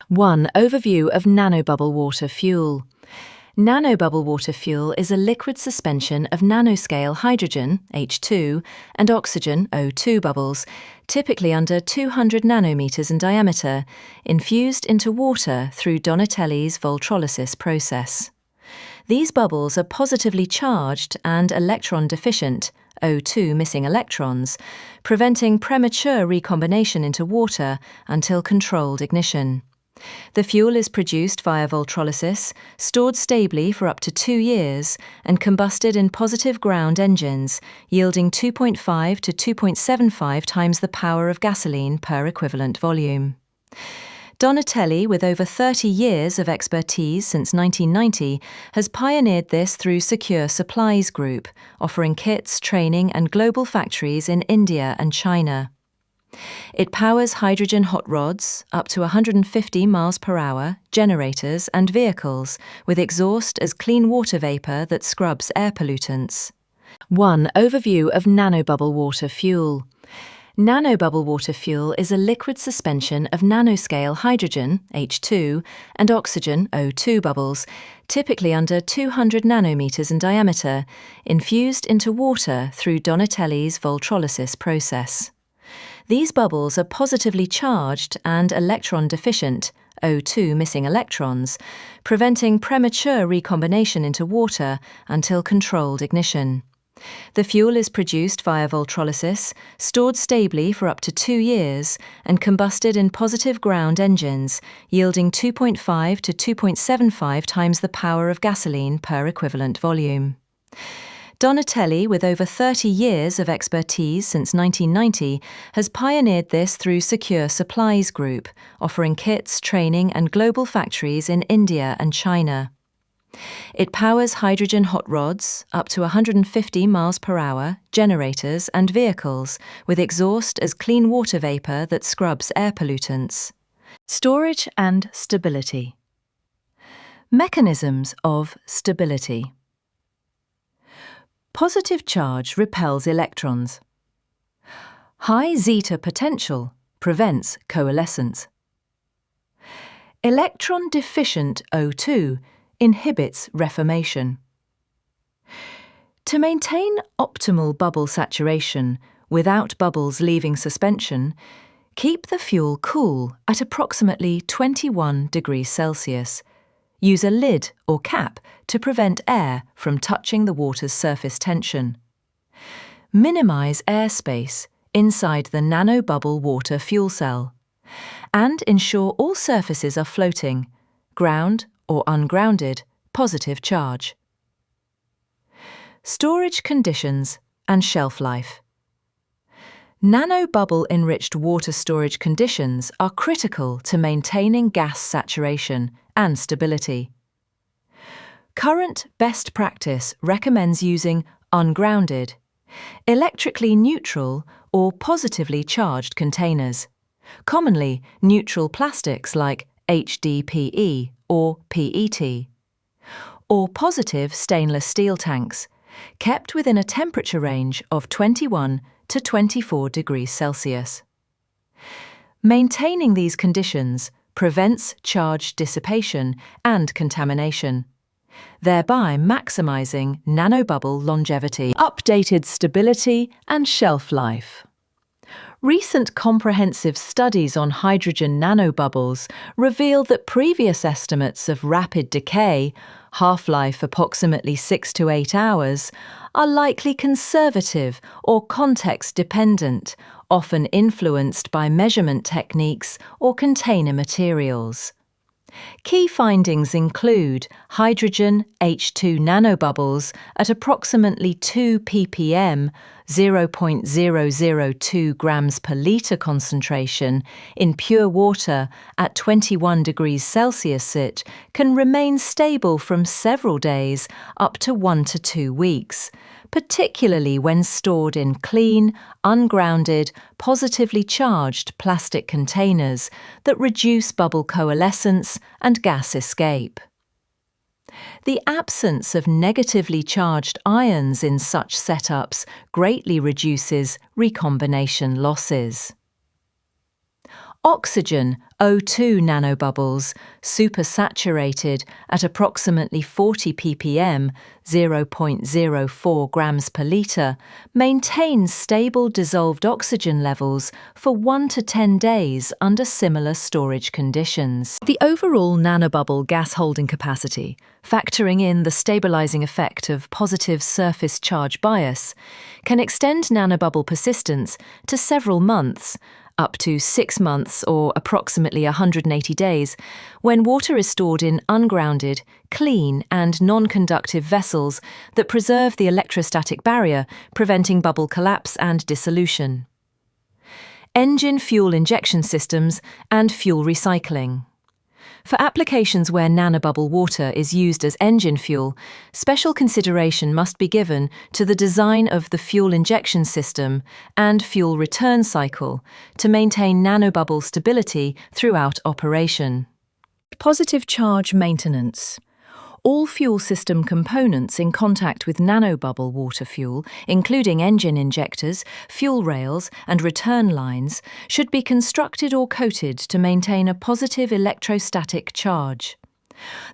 1. Overview of nanobubble water fuel. Nanobubble water fuel is a liquid suspension of nanoscale hydrogen, H2, and oxygen, O2 bubbles, typically under 200 nanometers in diameter, infused into water through Donatelli's voltrolysis process. These bubbles are positively charged and electron deficient, O2 missing electrons, preventing premature recombination into water until controlled ignition. The fuel is produced via voltrolysis, stored stably for up to 2 years, and combusted in positive ground engines, yielding 2.5 to 2.75 times the power of gasoline per equivalent volume. Donatelli, with over 30 years of expertise since 1990, has pioneered this through Secure Supplies Group, offering kits, training, and global factories in India and China. It powers hydrogen hot rods, up to 150 miles per hour, generators and vehicles, with exhaust as clean water vapor that scrubs air pollutants. 1. Overview of nanobubble water fuel. Nanobubble water fuel is a liquid suspension of nanoscale hydrogen, H2, and oxygen, O2 bubbles, typically under 200 nanometers in diameter, infused into water through Donatelli's voltrolysis process. These bubbles are positively charged and electron deficient, O2 missing electrons, preventing premature recombination into water until controlled ignition. The fuel is produced via voltrolysis, stored stably for up to 2 years, and combusted in positive ground engines, yielding 2.5 to 2.75 times the power of gasoline per equivalent volume. Donatelli, with over 30 years of expertise since 1990, has pioneered this through Secure Supplies Group, offering kits, training, and global factories in India and China. It powers hydrogen hot rods, up to 150 miles per hour, generators and vehicles, with exhaust as clean water vapor that scrubs air pollutants. Storage and stability. Mechanisms of stability. Positive charge repels electrons. High zeta potential prevents coalescence. Electron-deficient O2 inhibits reformation. To maintain optimal bubble saturation without bubbles leaving suspension, keep the fuel cool at approximately 21 degrees Celsius. Use a lid or cap to prevent air from touching the water's surface tension. Minimize airspace inside the nanobubble water fuel cell. And ensure all surfaces are floating, ground or ungrounded, positive charge. Storage conditions and shelf life. Nanobubble-enriched water storage conditions are critical to maintaining gas saturation and stability. Current best practice recommends using ungrounded, electrically neutral or positively charged containers, commonly neutral plastics like HDPE or PET, or positive stainless steel tanks, kept within a temperature range of 21 to 24 degrees Celsius. Maintaining these conditions prevents charge dissipation and contamination, thereby maximizing nanobubble longevity. Updated stability and shelf life. Recent comprehensive studies on hydrogen nanobubbles reveal that previous estimates of rapid decay, half-life approximately 6 to 8 hours, are likely conservative or context-dependent, often influenced by measurement techniques or container materials. Key findings include hydrogen H2 nanobubbles at approximately 2 ppm, 0.002 grams per litre concentration in pure water at 21 degrees Celsius can remain stable from several days up to 1 to 2 weeks, particularly when stored in clean, ungrounded, positively charged plastic containers that reduce bubble coalescence and gas escape. The absence of negatively charged ions in such setups greatly reduces recombination losses. Oxygen, O2 nanobubbles, supersaturated at approximately 40 ppm, 0.04 grams per litre, maintains stable dissolved oxygen levels for 1 to 10 days under similar storage conditions. The overall nanobubble gas holding capacity, factoring in the stabilizing effect of positive surface charge bias, can extend nanobubble persistence to several months, up to 6 months or approximately 180 days, when water is stored in ungrounded, clean and non-conductive vessels that preserve the electrostatic barrier, preventing bubble collapse and dissolution. Engine fuel injection systems and fuel recycling. For applications where nanobubble water is used as engine fuel, special consideration must be given to the design of the fuel injection system and fuel return cycle to maintain nanobubble stability throughout operation. Positive charge maintenance. All fuel system components in contact with nanobubble water fuel, including engine injectors, fuel rails, and return lines, should be constructed or coated to maintain a positive electrostatic charge.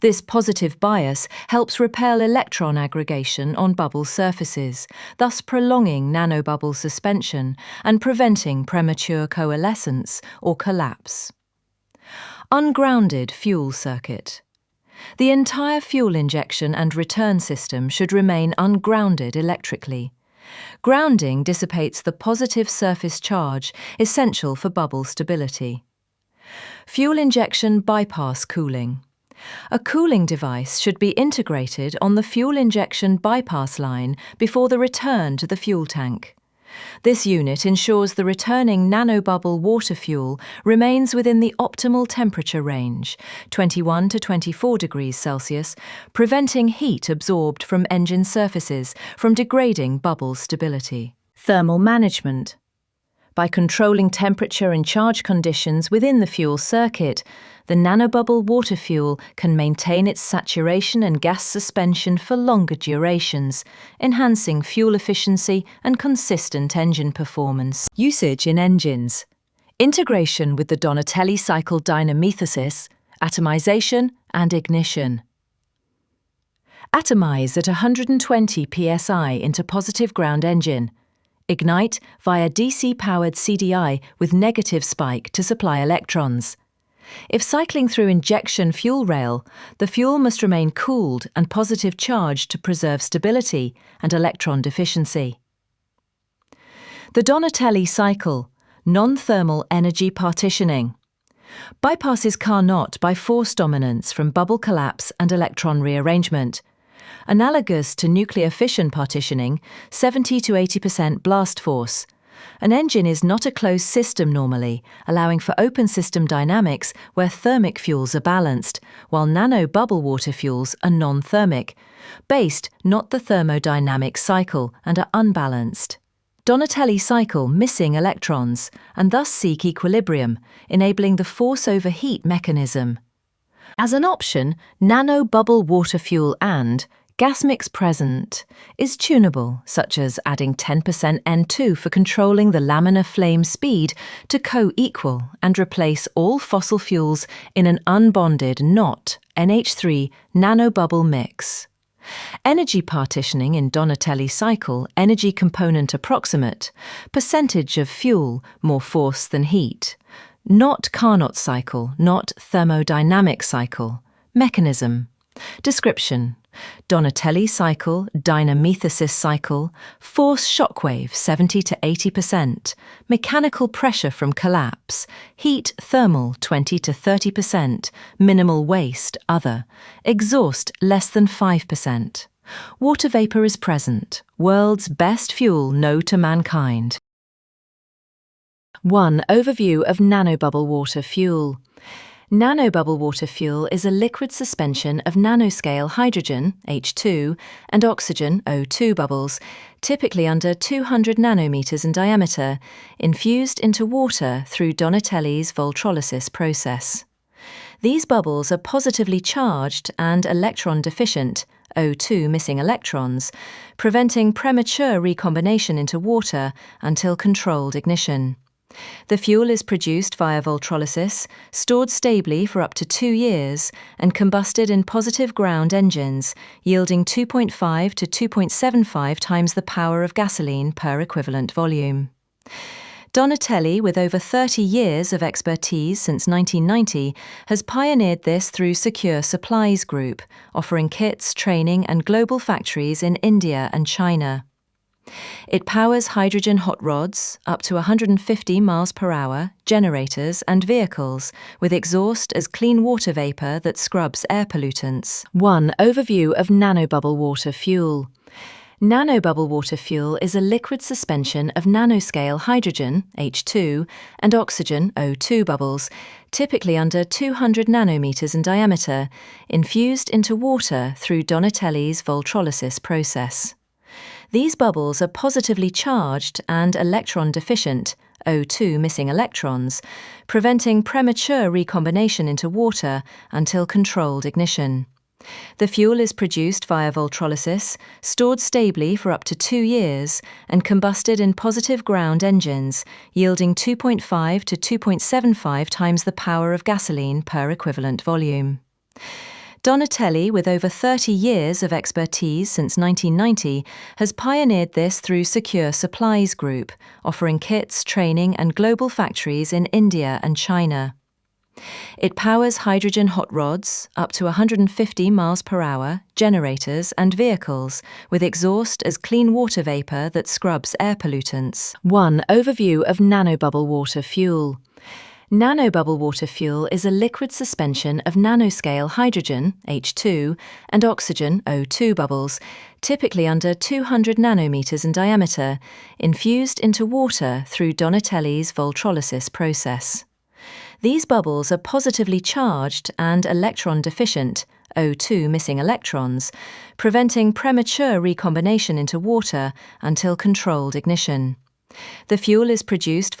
This positive bias helps repel electron aggregation on bubble surfaces, thus prolonging nanobubble suspension and preventing premature coalescence or collapse. Ungrounded fuel circuit. The entire fuel injection and return system should remain ungrounded electrically. Grounding dissipates the positive surface charge essential for bubble stability. Fuel injection bypass cooling. A cooling device should be integrated on the fuel injection bypass line before the return to the fuel tank. This unit ensures the returning nanobubble water fuel remains within the optimal temperature range, 21 to 24 degrees Celsius, preventing heat absorbed from engine surfaces from degrading bubble stability. Thermal management. By controlling temperature and charge conditions within the fuel circuit, the nanobubble water fuel can maintain its saturation and gas suspension for longer durations, enhancing fuel efficiency and consistent engine performance. Usage in engines. Integration with the Donatelli cycle dynamethesis, atomization and ignition. Atomize at 120 psi into positive ground engine. Ignite via DC-powered CDI with negative spike to supply electrons. If cycling through injection fuel rail, the fuel must remain cooled and positive charged to preserve stability and electron deficiency. The Donatelli cycle, non-thermal energy partitioning. Bypasses Carnot by force dominance from bubble collapse and electron rearrangement. Analogous to nuclear fission partitioning, 70 to 80% blast force. An engine is not a closed system normally, allowing for open system dynamics where thermic fuels are balanced, while nano-bubble water fuels are non-thermic, based not the thermodynamic cycle and are unbalanced. Donatelli cycle missing electrons and thus seek equilibrium, enabling the force over heat mechanism. As an option, nano-bubble water fuel and gas mix present is tunable, such as adding 10% N2 for controlling the laminar flame speed to co-equal and replace all fossil fuels in an unbonded not NH3 nanobubble mix. Energy partitioning in Donatelli cycle, energy component approximate, percentage of fuel, more force than heat. Not Carnot cycle, not thermodynamic cycle. Mechanism. Description. Donatelli cycle, dynamethesis cycle, force shockwave 70 to 80%, mechanical pressure from collapse, heat thermal 20 to 30%, minimal waste other, exhaust less than 5%. Water vapor is present, world's best fuel known to mankind. 1. Overview of nanobubble water fuel. Nanobubble water fuel is a liquid suspension of nanoscale hydrogen, H2, and oxygen, O2 bubbles, typically under 200 nanometers in diameter, infused into water through Donatelli's voltrolysis process. These bubbles are positively charged and electron deficient, O2 missing electrons, preventing premature recombination into water until controlled ignition. The fuel is produced via voltrolysis, stored stably for up to 2 years, and combusted in positive ground engines, yielding 2.5 to 2.75 times the power of gasoline per equivalent volume. Donatelli, with over 30 years of expertise since 1990, has pioneered this through Secure Supplies Group, offering kits, training, and global factories in India and China. It powers hydrogen hot rods, up to 150 miles per hour, generators, and vehicles, with exhaust as clean water vapor that scrubs air pollutants. 1. Overview of nanobubble water fuel. Nanobubble water fuel is a liquid suspension of nanoscale hydrogen, H2, and oxygen, O2 bubbles, typically under 200 nanometers in diameter, infused into water through Donatelli's voltrolysis process. These bubbles are positively charged and electron deficient, O2 missing electrons, preventing premature recombination into water until controlled ignition. The fuel is produced via voltrolysis, stored stably for up to 2 years, and combusted in positive ground engines, yielding 2.5 to 2.75 times the power of gasoline per equivalent volume. Donatelli, with over 30 years of expertise since 1990, has pioneered this through Secure Supplies Group, offering kits, training, and global factories in India and China. It powers hydrogen hot rods, up to 150 miles per hour, generators, and vehicles, with exhaust as clean water vapor that scrubs air pollutants. 1. Overview of nanobubble water fuel. Nanobubble water fuel is a liquid suspension of nanoscale hydrogen, H2, and oxygen, O2 bubbles, typically under 200 nanometers in diameter, infused into water through Donatelli's voltrolysis process. These bubbles are positively charged and electron deficient, O2 missing electrons, preventing premature recombination into water until controlled ignition. The fuel is produced